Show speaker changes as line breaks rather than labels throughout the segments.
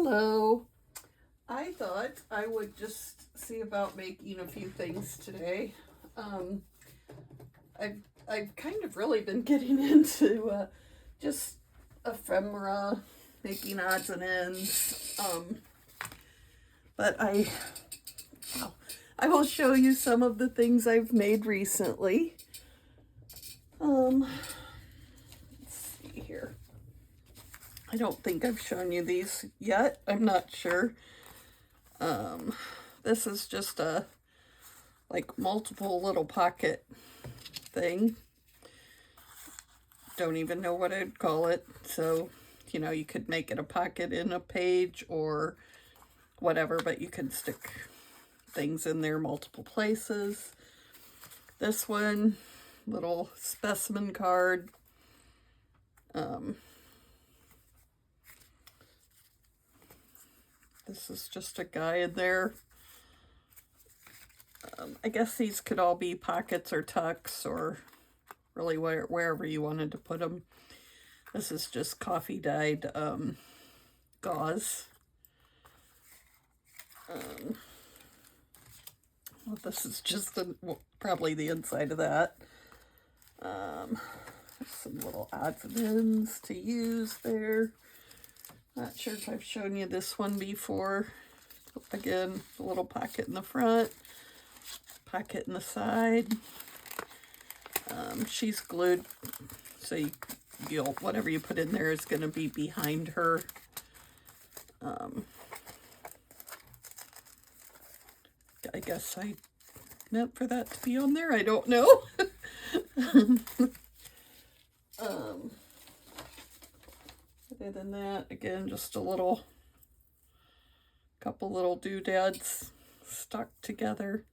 Hello. I thought I would just see about making a few things today. Um, I've kind of really been getting into just ephemera, making odds and ends. But I will show you some of the things I've made recently. Let's see here. I don't think I've shown you these yet. I'm not sure. This is just a like multiple little pocket thing. Don't even know what I'd call it. So, you could make it a pocket in a page or whatever, but you can stick things in there multiple places. This one, little specimen card. This is just a guide there. I guess these could all be pockets or tucks or really wherever you wanted to put them. This is just coffee dyed gauze. Well, this is just probably the inside of that. Some little odds and ends to use there. Not sure if I've shown you this one before. Again, a little pocket in the front, pocket in the side. She's glued, so you'll whatever you put in there is going to be behind her. I guess I meant for that to be on there. I don't know. Other than that, again, just a couple little doodads stuck together.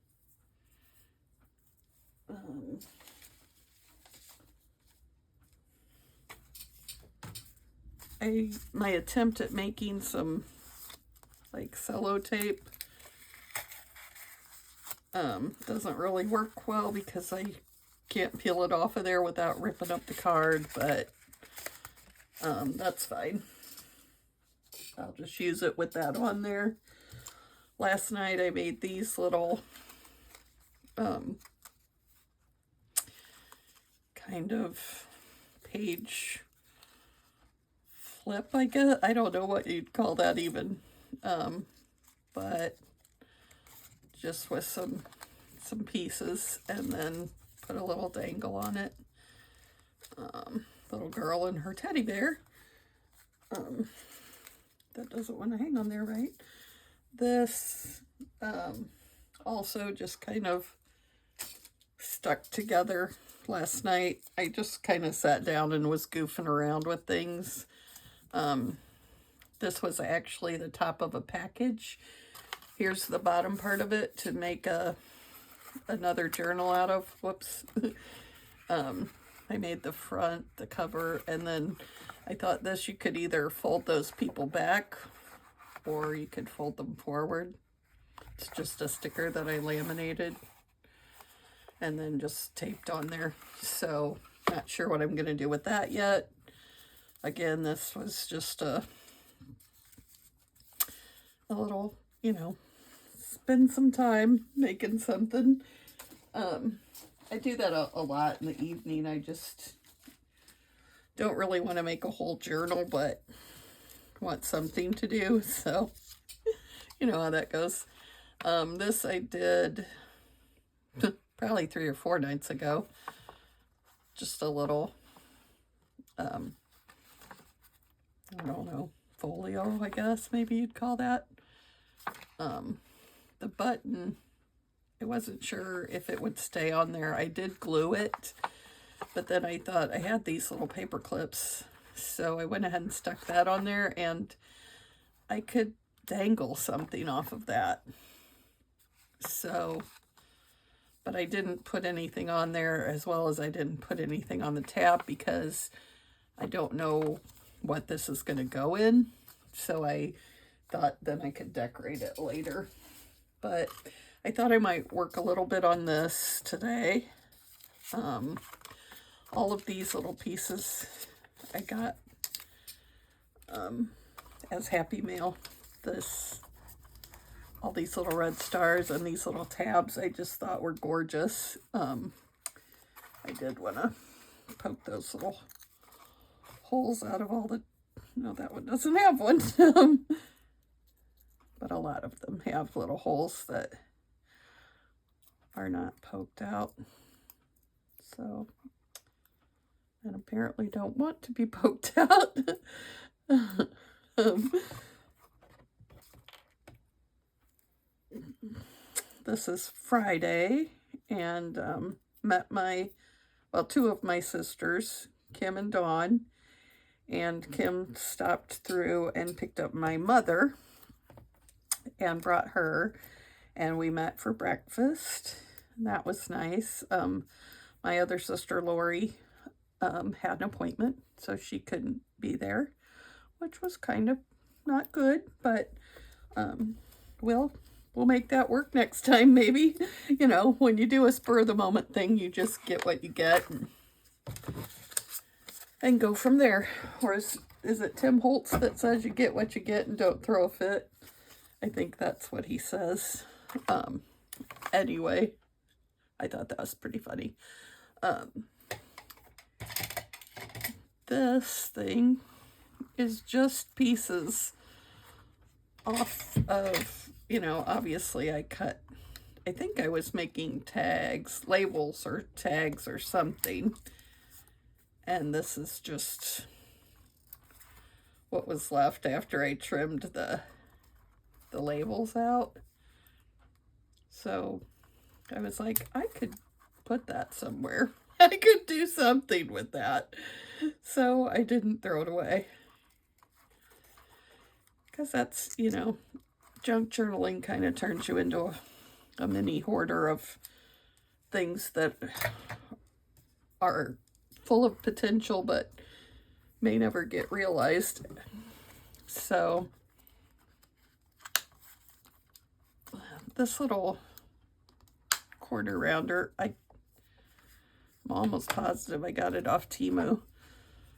My attempt at making some like cello tape doesn't really work well because I can't peel it off of there without ripping up the card, but that's fine. I'll just use it with that on there. Last night I made these little kind of page flip, I guess. I don't know what you'd call that even. But just with some pieces, and then put a little dangle on it. Little girl and her teddy bear. That doesn't want to hang on there, right? This also just kind of stuck together last night. I just kind of sat down and was goofing around with things. This was actually the top of a package. Here's the bottom part of it to make another journal out of. Whoops. I made the front, the cover, and then I thought this, you could either fold those people back or you could fold them forward. It's just a sticker that I laminated and then just taped on there. So not sure what I'm going to do with that yet. Again, this was just a little, spend some time making something. I do that a lot in the evening. I just don't really want to make a whole journal, but want something to do. So, you know how that goes. This I did probably 3 or 4 nights ago. Just a little, I don't know, folio, I guess maybe you'd call that. The button, I wasn't sure if it would stay on there. I did glue it, but then I thought I had these little paper clips, so I went ahead and stuck that on there, and I could dangle something off of that. So, but I didn't put anything on there, as well as I didn't put anything on the tab because I don't know what this is going to go in. So I thought then I could decorate it later. But I thought I might work a little bit on this today. All of these little pieces I got as Happy Mail this, all these little red stars and these little tabs I just thought were gorgeous. I did want to poke those little holes out of all the, no, that one doesn't have one. But a lot of them have little holes that are not poked out. So, and apparently don't want to be poked out. This is Friday, and met two of my sisters, Kim and Dawn, and Kim stopped through and picked up my mother and brought her, and we met for breakfast. That was nice. My other sister, Lori, had an appointment, so she couldn't be there, which was kind of not good, but we'll make that work next time, maybe. You know, when you do a spur-of-the-moment thing, you just get what you get and go from there. Or is it Tim Holtz that says you get what you get and don't throw a fit? I think that's what he says. Anyway, I thought that was pretty funny. This thing is just pieces off of, you know, obviously I think I was making tags, labels or tags or something. And this is just what was left after I trimmed the labels out. So I was like, I could put that somewhere. I could do something with that. So I didn't throw it away. Because that's, you know, junk journaling kind of turns you into a mini hoarder of things that are full of potential but may never get realized. So this little quarter rounder, I'm almost positive I got it off Temu,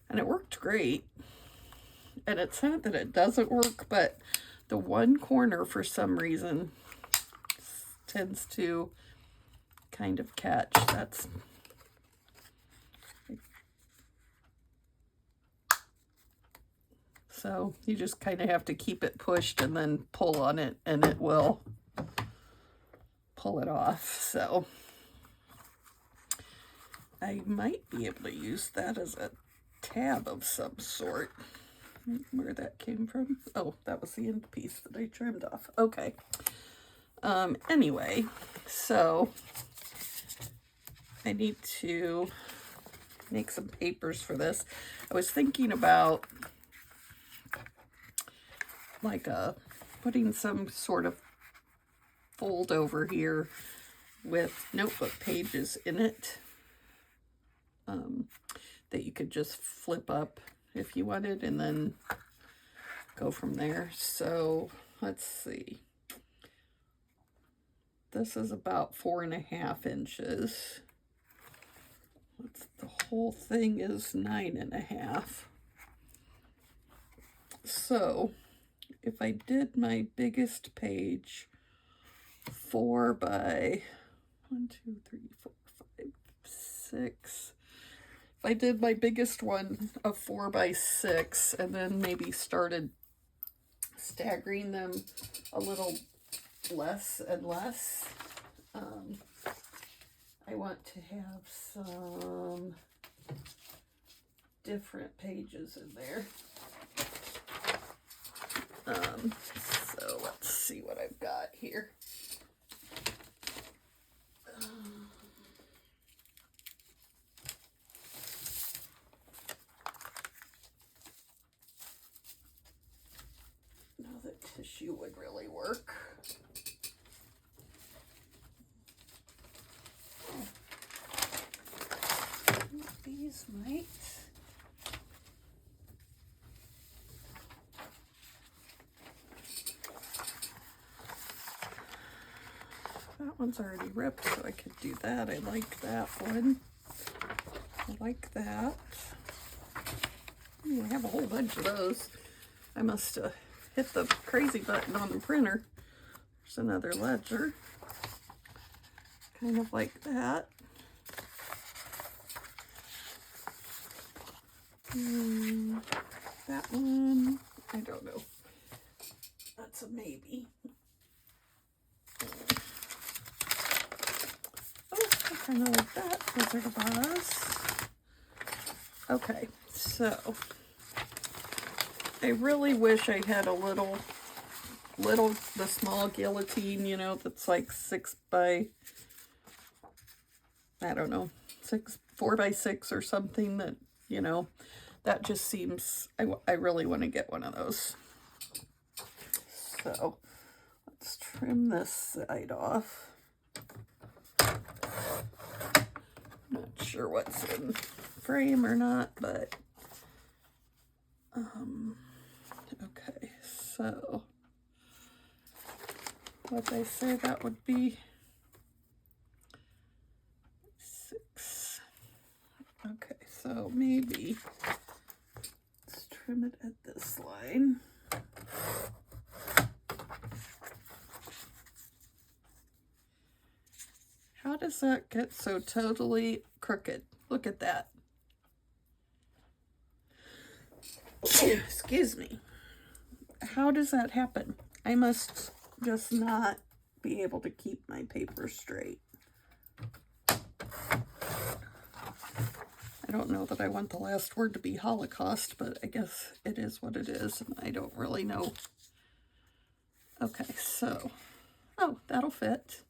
and it worked great. And it's not that it doesn't work, but the one corner for some reason tends to kind of catch. That's so you just kind of have to keep it pushed and then pull on it, and it will pull it off. So I might be able to use that as a tab of some sort. Where that came from? Oh, that was the end piece that I trimmed off. Okay. Anyway, so I need to make some papers for this. I was thinking about like putting some sort of fold over here with notebook pages in it that you could just flip up if you wanted and then go from there. So let's see. This is about 4.5 inches. The whole thing is 9.5. So if I did my biggest page 4 by 1, 2, 3, 4, 5, 6. If I did my biggest one of 4 by 6 and then maybe started staggering them a little less and less, I want to have some different pages in there. So let's see what I've got here. Now the tissue would really work. These might. That one's already ripped, so I could do that. I like that one. I like that. Ooh, I have a whole bunch of those. I must have hit the crazy button on the printer. There's another ledger. Kind of like that. That one, I don't know. That's a maybe. Oh, I kind of like that. Wizard of Oz. Okay, so I really wish I had a little, the small guillotine, you know, that's like 6 by, I don't know, 4 by 6 or something that, you know, that just seems, I really want to get one of those. So let's trim this side off. Not sure what's in frame or not, but okay, so what I say that would be 6. Okay, so maybe let's trim it at this line. How does that get so totally crooked? Look at that. Excuse me. How does that happen? I must just not be able to keep my paper straight. I don't know that I want the last word to be Holocaust, but I guess it is what it is, and I don't really know. Okay, so, oh, that'll fit.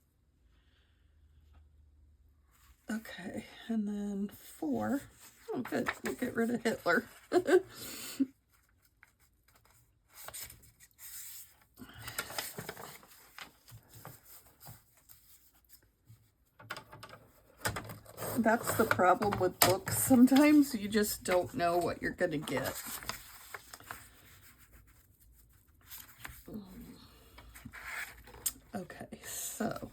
Okay, and then 4. Oh, good. We'll get rid of Hitler. That's the problem with books. Sometimes you just don't know what you're going to get. Okay, so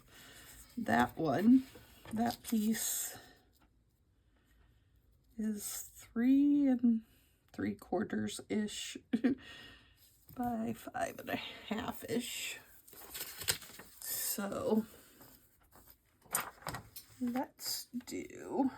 that one, that piece is 3 3/4 ish by 5 1/2 ish. So let's do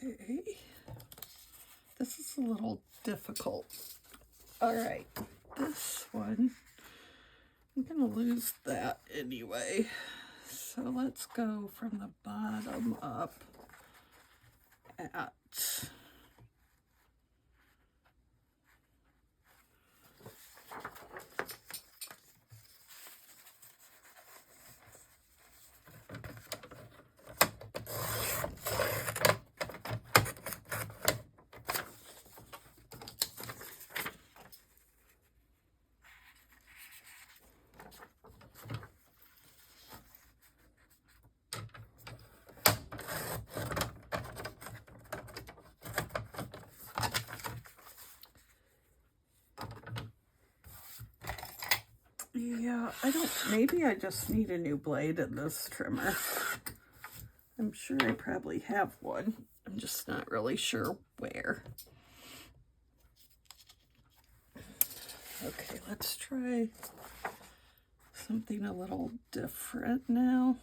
okay. This is a little difficult. All right, this one, I'm gonna lose that anyway. So let's go from the bottom up at yeah, maybe I just need a new blade in this trimmer. I'm sure I probably have one. I'm just not really sure where. Okay, let's try something a little different now.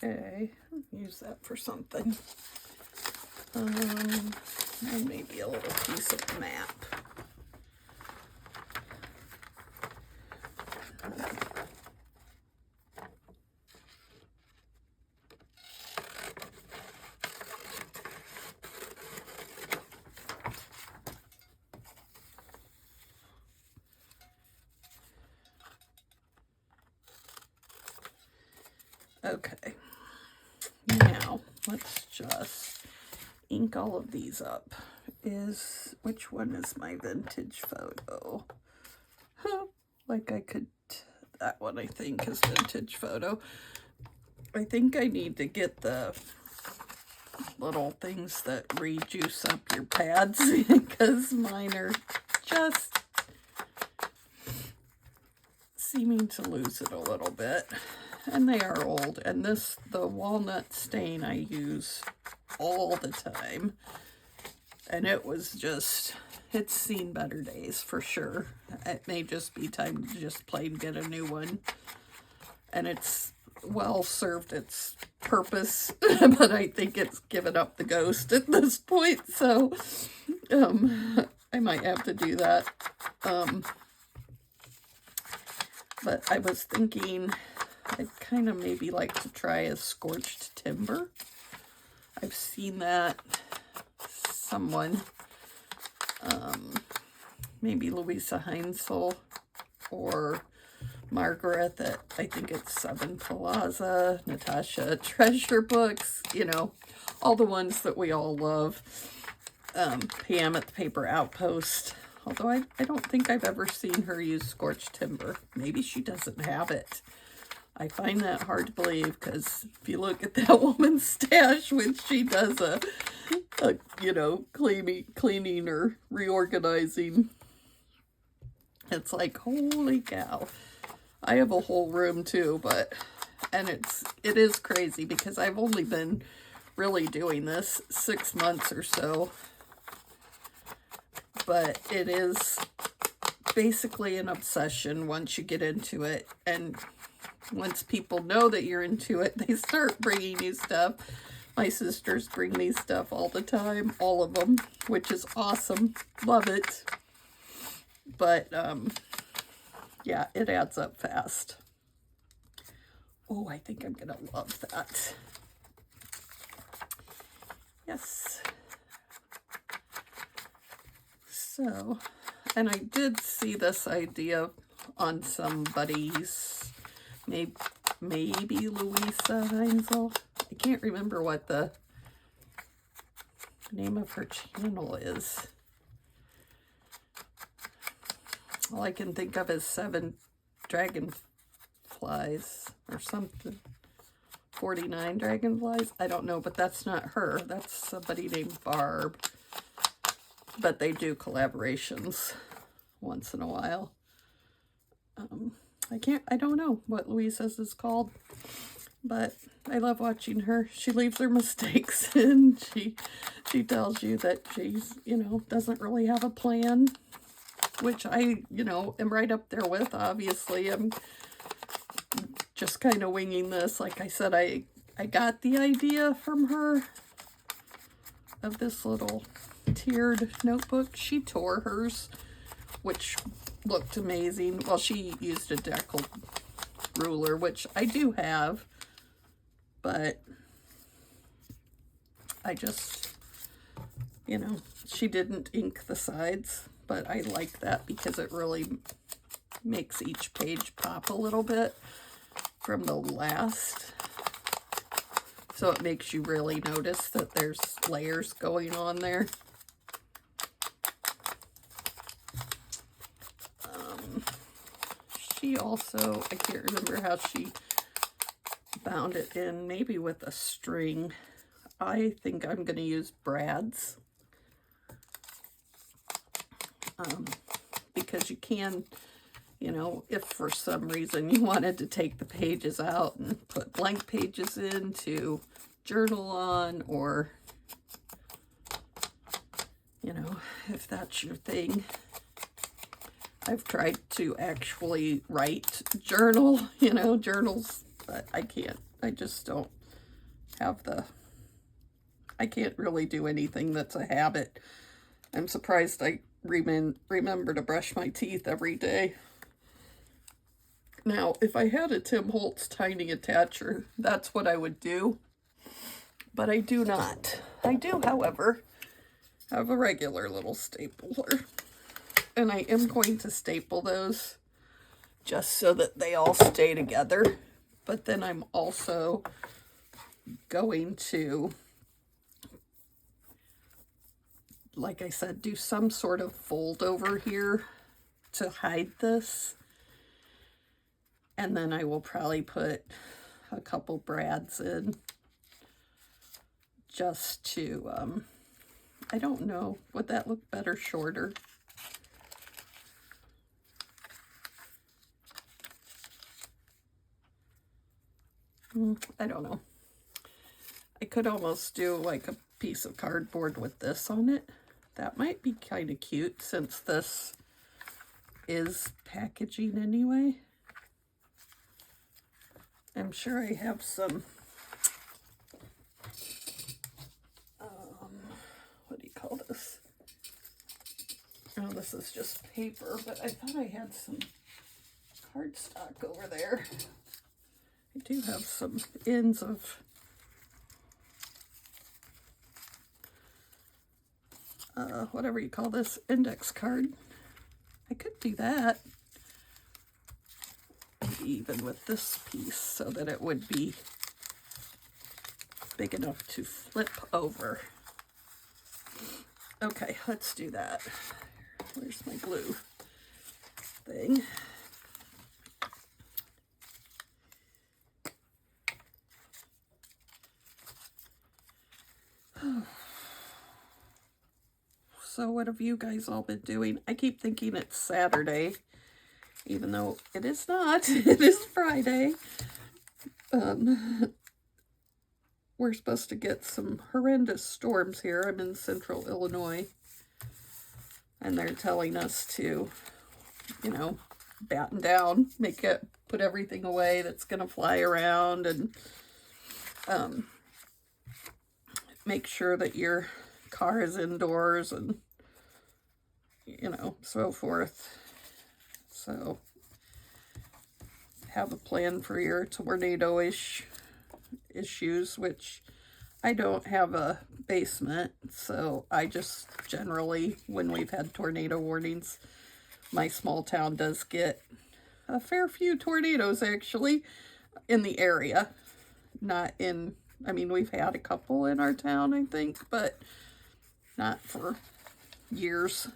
Okay, use that for something. And maybe a little piece of map. Okay, now let's just ink all of these up. Which one is my vintage photo? Like I could, that one I think is vintage photo. I think I need to get the little things that rejuice up your pads because mine are just seeming to lose it a little bit. And they are old. And the walnut stain I use all the time. And it was just, it's seen better days for sure. It may just be time to just plain get a new one. And it's well served its purpose, but I think it's given up the ghost at this point. So I might have to do that. But I was thinking I'd kind of maybe like to try a scorched timber. I've seen that someone, maybe Louisa Heinzel or Margaret at, I think it's Seven Plaza, Natasha Treasure Books, you know, all the ones that we all love. Pam at the Paper Outpost. Although I don't think I've ever seen her use scorched timber. Maybe she doesn't have it. I find that hard to believe because if you look at that woman's stash when she does a you know, cleaning or reorganizing, it's like, holy cow. I have a whole room too, and it is crazy because I've only been really doing this 6 months or so. But it is basically an obsession once you get into it. And once people know that you're into it, they start bringing you stuff. My sisters bring me stuff all the time, all of them, which is awesome. Love it. But, yeah, it adds up fast. Oh, I think I'm going to love that. Yes. So, and I did see this idea on somebody's, maybe Louisa Heinzel. I can't remember what the name of her channel is. All I can think of is 7 Dragonflies or something. 49 Dragonflies? I don't know, but that's not her. That's somebody named Barb. But they do collaborations once in a while. I don't know what Louisa's is called, but I love watching her. She leaves her mistakes and she tells you that she's, you know, doesn't really have a plan, which I, you know, am right up there with. Obviously, I'm just kind of winging this. Like I said, I got the idea from her of this little tiered notebook. She tore hers, which looked amazing. Well, she used a decal ruler, which I do have, but I just, you know, she didn't ink the sides, but I like that because it really makes each page pop a little bit from the last. So it makes you really notice that there's layers going on there. She also, I can't remember how she bound it in, maybe with a string. I think I'm going to use Brad's. Because you can, you know, if for some reason you wanted to take the pages out and put blank pages in to journal on, or, you know, if that's your thing. I've tried to actually write journal, you know, journals, but I can't. I just don't. have I can't really do anything that's a habit. I'm surprised I remember to brush my teeth every day. Now, if I had a Tim Holtz tiny attacher, that's what I would do. But I do not. I do, however, have a regular little stapler. And I am going to staple those just so that they all stay together. But then I'm also going to, like I said, do some sort of fold over here to hide this. And then I will probably put a couple brads in just to, I don't know, would that look better shorter? I don't know. I could almost do like a piece of cardboard with this on it. That might be kind of cute since this is packaging anyway. I'm sure I have some, what do you call this? Oh, this is just paper, but I thought I had some cardstock over there. I do have some ends of whatever you call this, index card. I could do that. Maybe even with this piece so that it would be big enough to flip over. Okay, let's do that. Where's my glue thing? So what have you guys all been doing? I keep thinking it's Saturday, even though it is not. It is Friday. We're supposed to get some horrendous storms here. I'm in central Illinois. And they're telling us to, you know, batten down, put everything away that's going to fly around, and make sure that your car is indoors and, you know, so forth. So have a plan for your tornado-ish issues, which I don't have a basement, so I just generally, when we've had tornado warnings, my small town does get a fair few tornadoes actually in the area. Not in, I mean, we've had a couple in our town, I think, but not for years.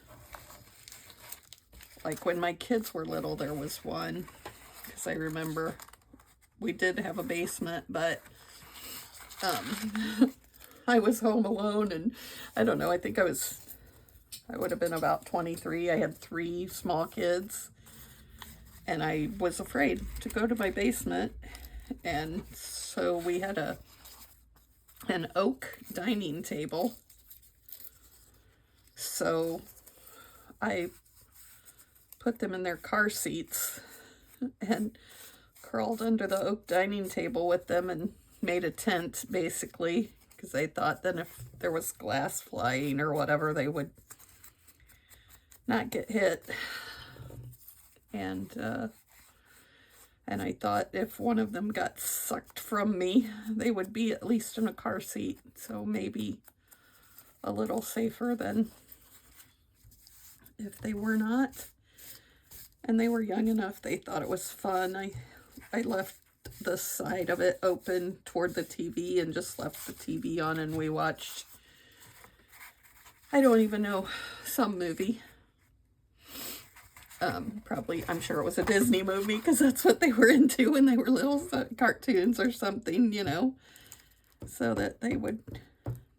Like when my kids were little, there was one, because I remember we did have a basement, but I was home alone, and I don't know, I think I would have been about 23. I had 3 small kids, and I was afraid to go to my basement, and so we had an oak dining table. So I put them in their car seats and crawled under the oak dining table with them and made a tent, basically, because I thought then if there was glass flying or whatever, they would not get hit. And I thought if one of them got sucked from me, they would be at least in a car seat, so maybe a little safer than if they were not. And they were young enough, they thought it was fun. I left the side of it open toward the TV and just left the TV on, and we watched, I don't even know, some movie. Probably, I'm sure it was a Disney movie, because that's what they were into when they were little, cartoons or something, you know, so that they would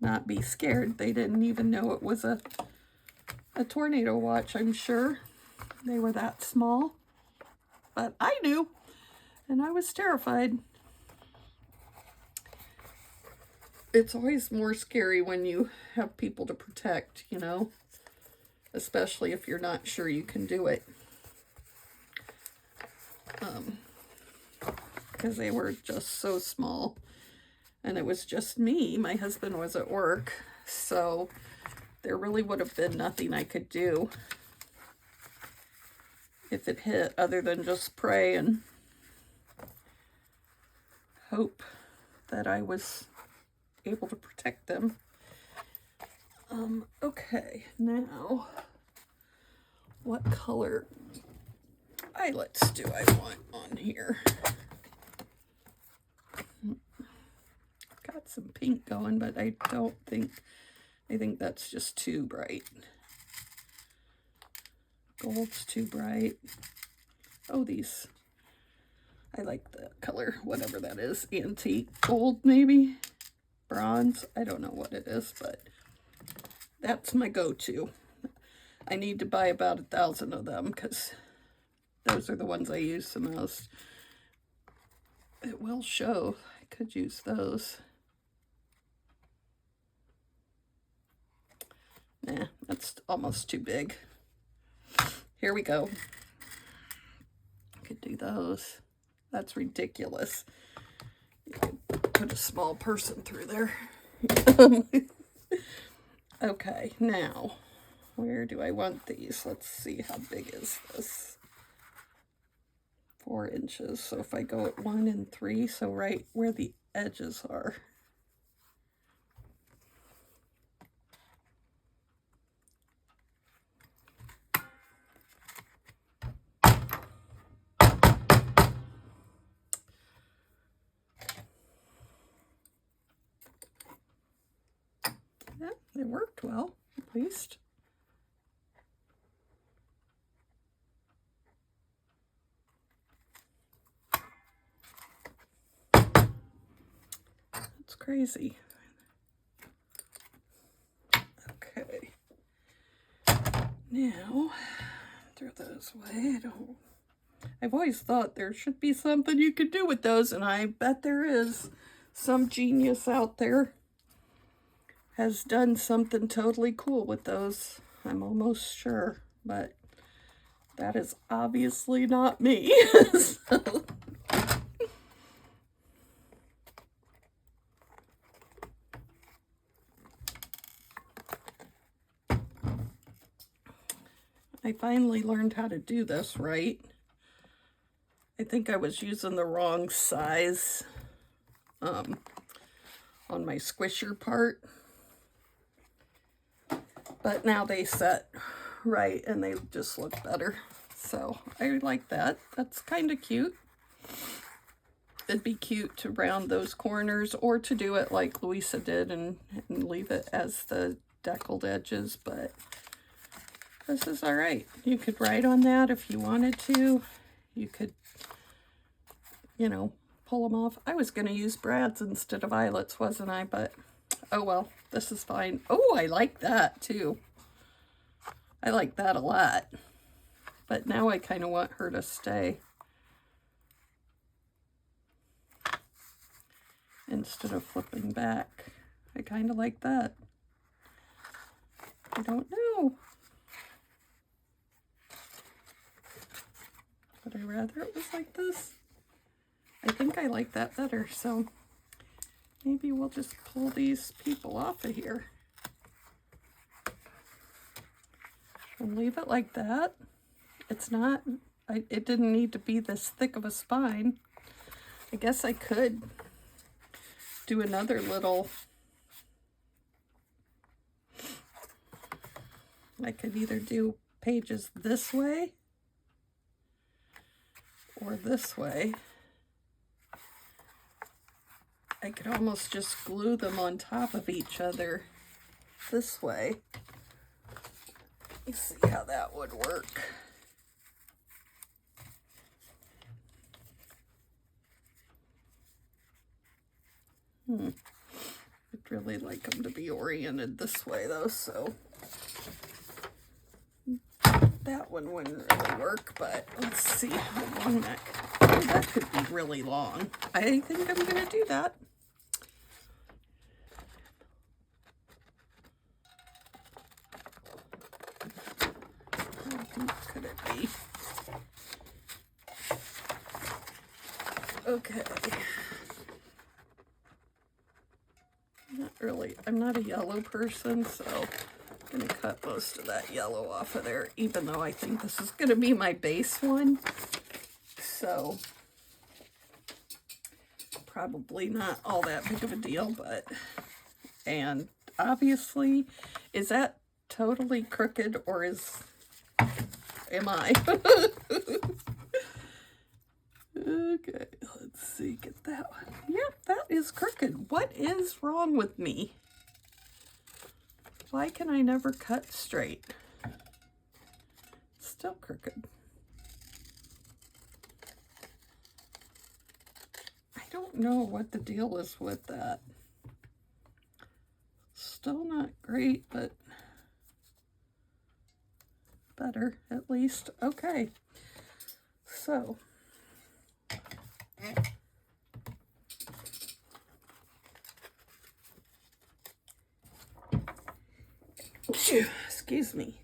not be scared. They didn't even know it was a tornado watch, I'm sure. They were that small. But I knew, and I was terrified. It's always more scary when you have people to protect, you know, especially if you're not sure you can do it. Because they were just so small. and it was just me. My husband was at work, so there really would have been nothing I could do if it hit other than just pray and hope that I was able to protect them. Okay, now what color eyelets do I want on here? Got some pink going, but I think that's just too bright. Gold's too bright. Oh, these. I like the color, whatever that is. Antique gold, maybe? Bronze? I don't know what it is, but that's my go-to. I need to buy about 1,000 of them because those are the ones I use the most. It will show. I could use those. Nah, that's almost too big. Here we go. I could do those. That's ridiculous. You could put a small person through there. Okay, now, where do I want these? Let's see, how big is this? 4 inches. So if I go at 1 and 3, so right where the edges are. Yeah, it worked well, at least. That's crazy. Okay. Now, throw those away. I've always thought there should be something you could do with those, and I bet there is. Some genius out there has done something totally cool with those. I'm almost sure, but that is obviously not me. So. I finally learned how to do this right. I think I was using the wrong size on my squisher part. But now they set right and they just look better. So I like that. That's kind of cute. It'd be cute to round those corners or to do it like Louisa did and leave it as the deckled edges, but this is all right. You could write on that if you wanted to. You could, you know, pull them off. I was going to use brads instead of eyelets, wasn't I? But, oh well, this is fine. Oh, I like that too. I like that a lot. But now I kind of want her to stay. Instead of flipping back. I kind of like that. I don't know. Would I rather it was like this? I think I like that better, so maybe we'll just pull these people off of here. And leave it like that. It's not, it didn't need to be this thick of a spine. I guess I could do another little, I could either do pages this way or this way. I could almost just glue them on top of each other this way. Let's see how that would work. I'd really like them to be oriented this way though, so that one wouldn't really work, but let's see how long that could, oh, that could be really long. I think I'm gonna do that. How deep could it be? Okay. really, I'm not a yellow person, so I'm going to cut most of that yellow off of there, even though I think this is going to be my base one. So, probably not all that big of a deal, but, and obviously, is that totally crooked, or am I? Okay, let's see, get that one. Yep, that is crooked. What is wrong with me? Why can I never cut straight? It's still crooked. I don't know what the deal is with that. Still not great, but better at least. Okay, so excuse me.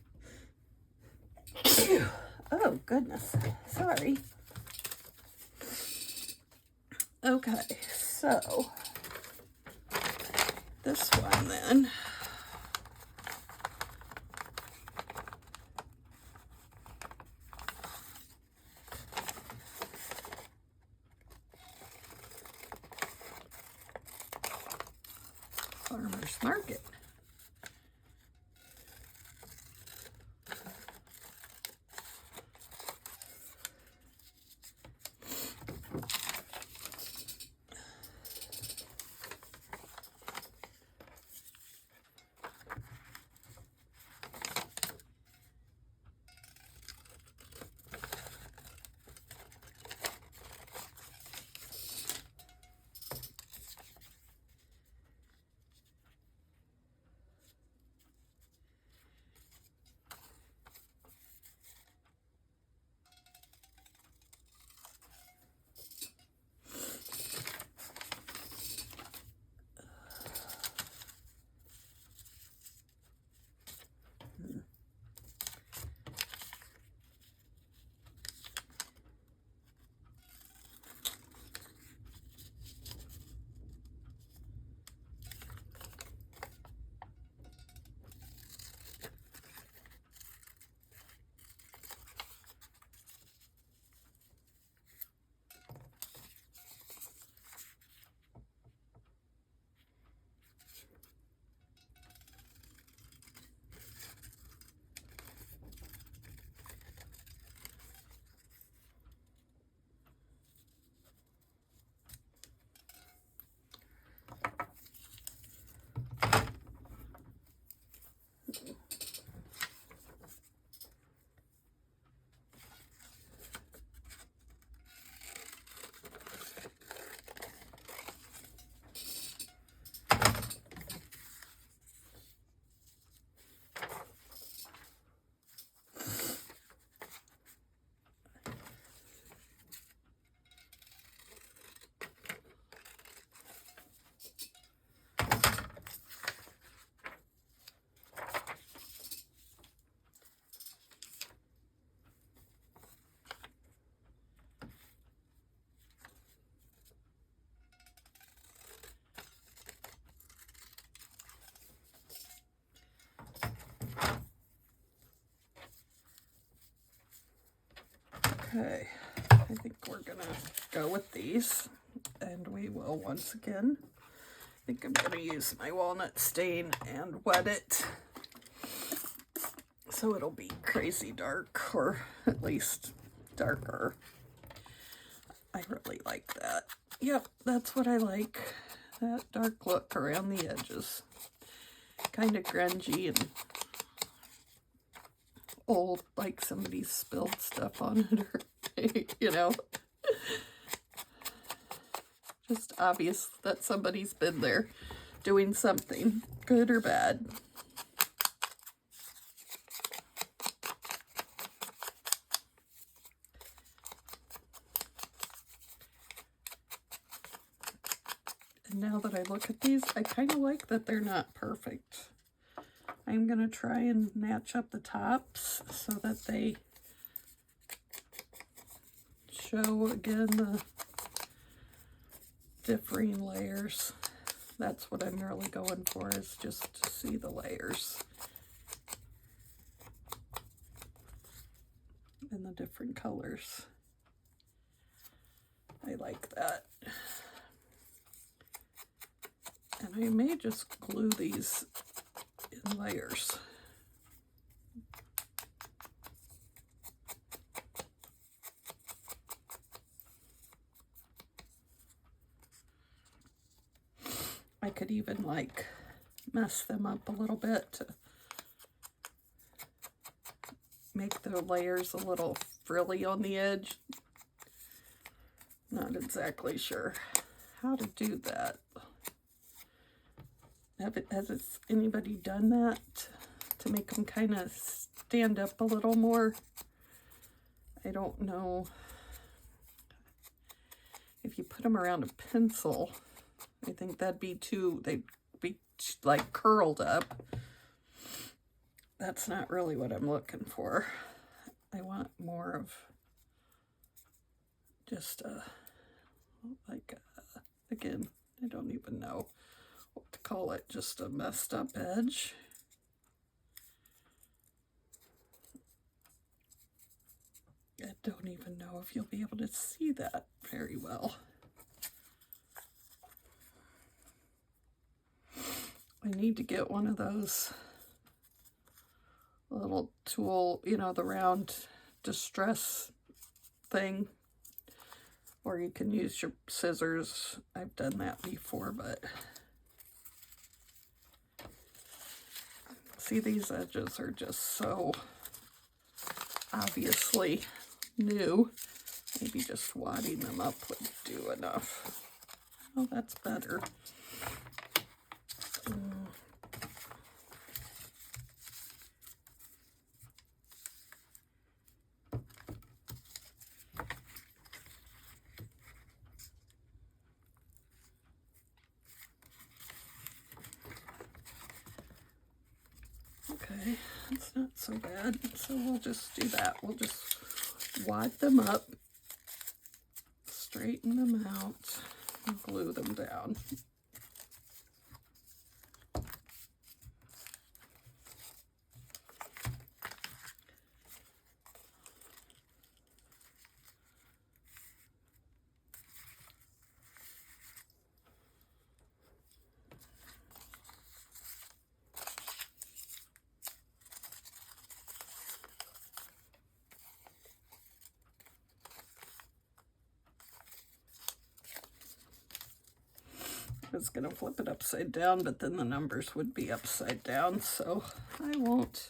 Oh, goodness. Sorry. Okay, so this one then. Farmer's Market. Okay, I think we're gonna go with these, and we will once again, I think I'm gonna use my walnut stain and wet it so it'll be crazy dark, or at least darker. I really like that. Yep, that's what I like, that dark look around the edges. Kind of grungy and old, like somebody spilled stuff on it, or, you know, just obvious that somebody's been there doing something, good or bad. And now that I look at these, I kind of like that they're not perfect. I'm going to try and match up the tops so that they show again the differing layers That's what I'm really going for, is just to see the layers and the different colors. I like that. And I may just glue these in layers. I could even like mess them up a little bit to make the layers a little frilly on the edge. Not exactly sure how to do that. Has anybody done that to make them kind of stand up a little more? I don't know. If you put them around a pencil, I think that'd be they'd be like curled up. That's not really what I'm looking for. I want more of just again, I don't even know what to call it, just a messed up edge. I don't even know if you'll be able to see that very well. I need to get one of those little tool, you know, the round distress thing, or you can use your scissors. I've done that before, but see, these edges are just so obviously new. Maybe just wadding them up would do enough. Oh, that's better. Okay, that's not so bad. So we'll just do that. We'll just wad them up, straighten them out, and glue them down. I was going to flip it upside down, but then the numbers would be upside down, so I won't.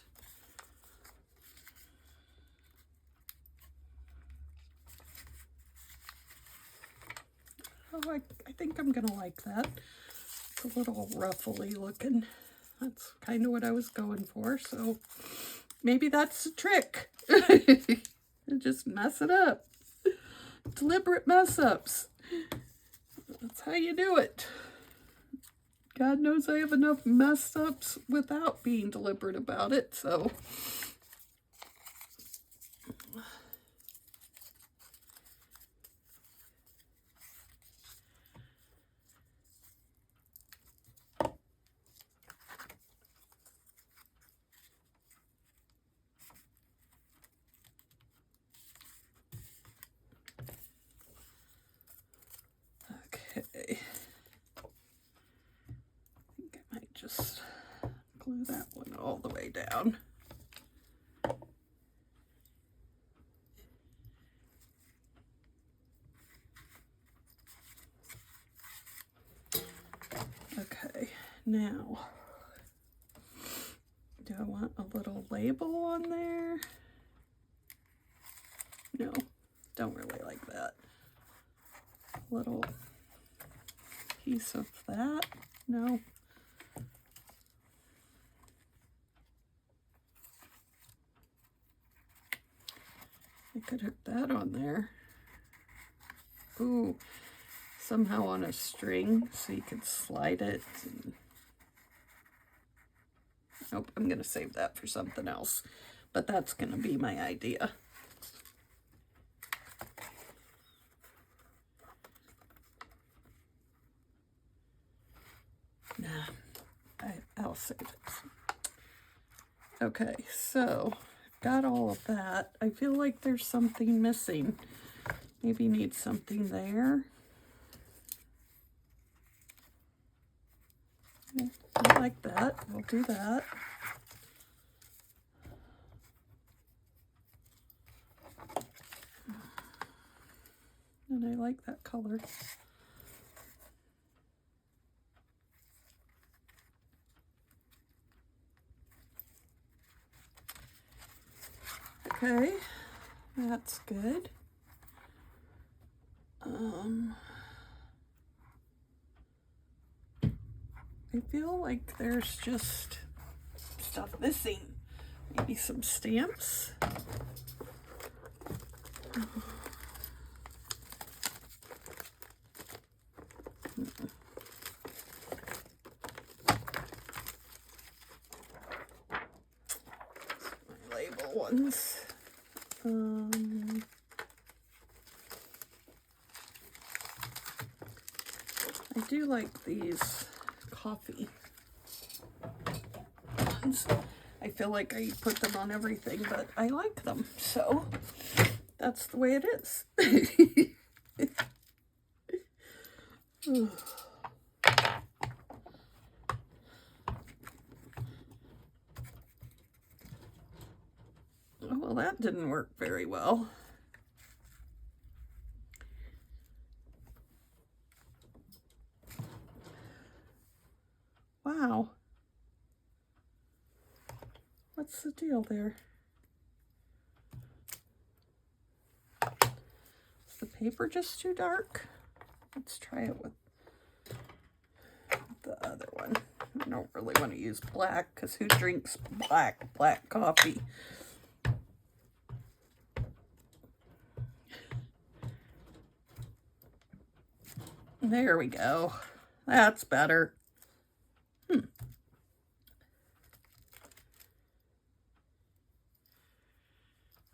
Oh, I think I'm going to like that. It's a little ruffly looking. That's kind of what I was going for, so maybe that's the trick. Just mess it up. Deliberate mess-ups. That's how you do it. God knows I have enough mess-ups without being deliberate about it, so. Okay. Just glue that one all the way down. Okay, now, do I want a little label on there? No, don't really like that. Little piece of that? No. I could hook that on there. Ooh, somehow on a string so you could slide it. Nope, I'm going to save that for something else. But that's going to be my idea. I'll save it. Okay, so got all of that. I feel like there's something missing. Maybe need something there. I like that. We'll do that. And I like that color. Okay, that's good. I feel like there's just stuff missing. Maybe some stamps. My label ones. I do like these coffee ones. I feel like I put them on everything, but I like them, so that's the way it is. Oh, well, that didn't work very well. Wow. What's the deal there? Is the paper just too dark? Let's try it with the other one. I don't really want to use black because who drinks black coffee? There we go. That's better. I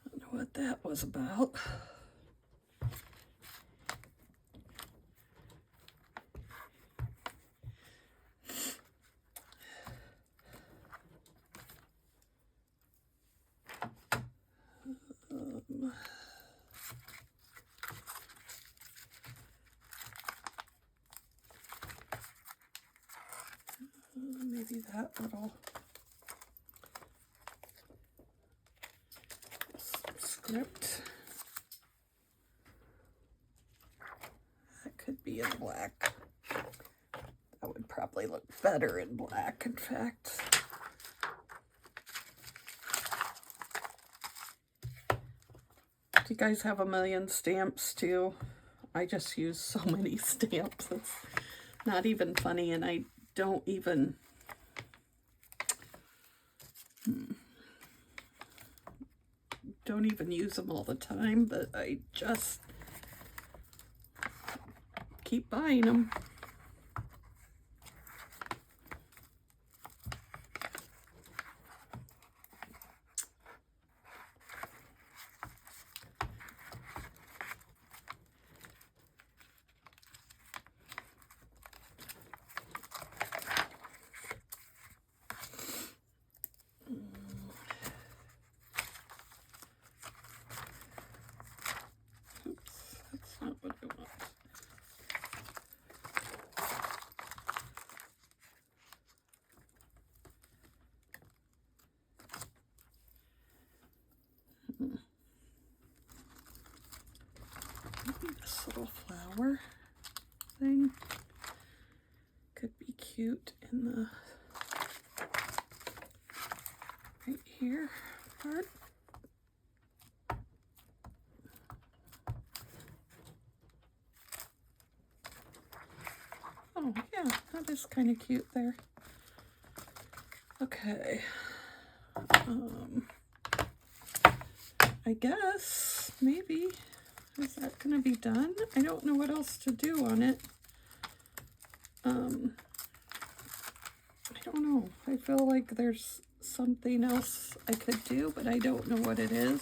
don't know what that was about. Maybe that little script. That could be in black. That would probably look better in black, in fact. Do you guys have a million stamps too? I just use so many stamps. It's not even funny, and I don't even use them all the time, but I just keep buying them. This little flower thing could be cute in the right here part. Oh yeah, that is kind of cute there. Okay. I guess maybe. Is that going to be done? I don't know what else to do on it. I don't know. I feel like there's something else I could do, but I don't know what it is.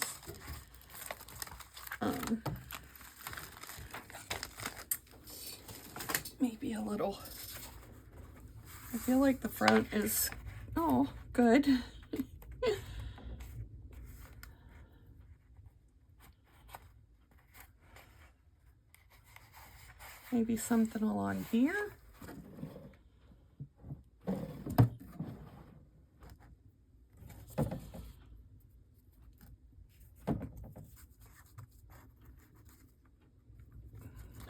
Maybe a little I feel like the front is, oh, good. Maybe something along here.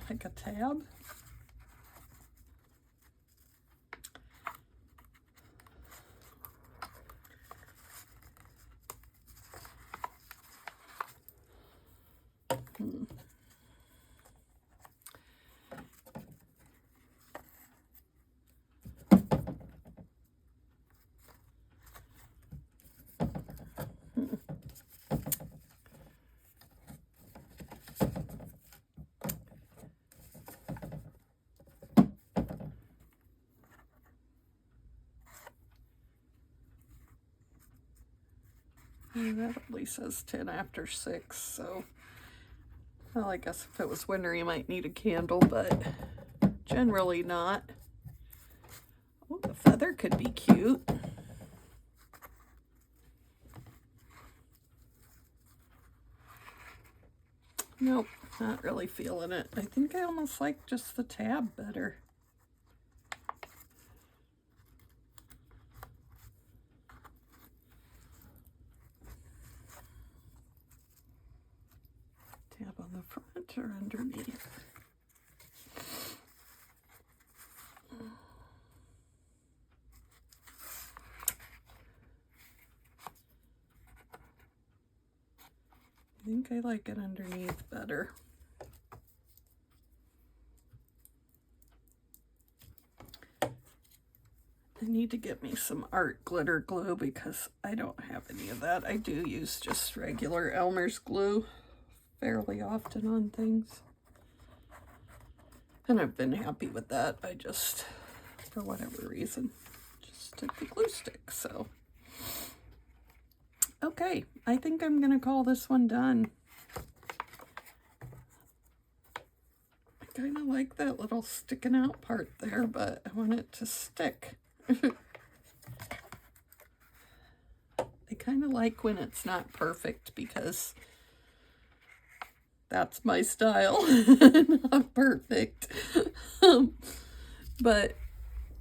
Like a tab. That only says 10 after 6, so, well, I guess if it was winter you might need a candle, but generally not. Oh, the feather could be cute. Nope, not really feeling it. I think I almost like just the tab better. Tab on the front or underneath? I think I like it underneath better. I need to get me some art glitter glue because I don't have any of that. I do use just regular Elmer's glue fairly often on things. And I've been happy with that. I just, for whatever reason, just took the glue stick, so. Okay, I think I'm gonna call this one done. I kind of like that little sticking out part there, but I want it to stick. I kind of like when it's not perfect because that's my style. Not perfect. But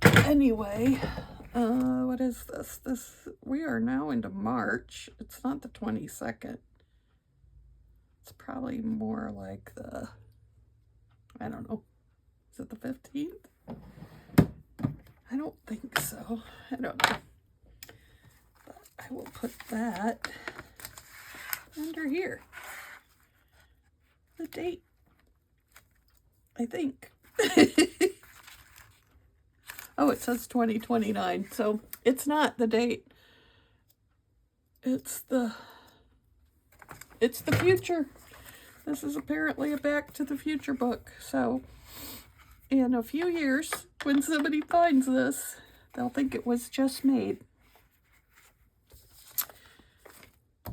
anyway, what is this? We are now into March. It's not the 22nd. It's probably more like the, I don't know. Is it the 15th? I don't think so. I don't know. But I will put that under here. The date, I think. Oh, it says 2029, so it's not the date. It's the future. This is apparently a Back to the Future book, so in a few years, when somebody finds this, they'll think it was just made.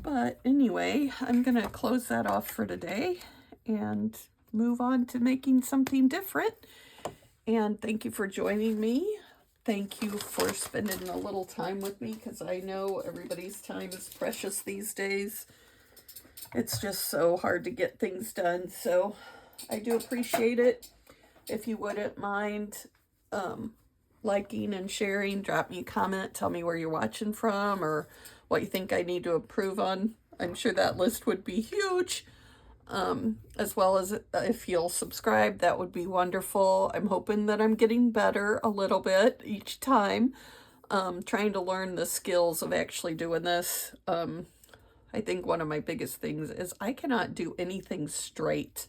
But anyway, I'm going to close that off for today and move on to making something different. And thank you for joining me. Thank you for spending a little time with me, because I know everybody's time is precious these days. It's just so hard to get things done, so I do appreciate it. If you wouldn't mind liking and sharing, drop me a comment, tell me where you're watching from or what you think I need to improve on. I'm sure that list would be huge. As well as if you'll subscribe, that would be wonderful. I'm hoping that I'm getting better a little bit each time. Trying to learn the skills of actually doing this. I think one of my biggest things is I cannot do anything straight.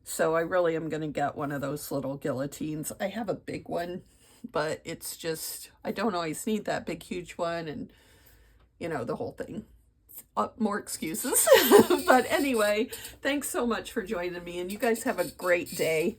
So I really am going to get one of those little guillotines. I have a big one, but it's just, I don't always need that big, huge one. And, you know, the whole thing. More excuses. But anyway, thanks so much for joining me, and you guys have a great day.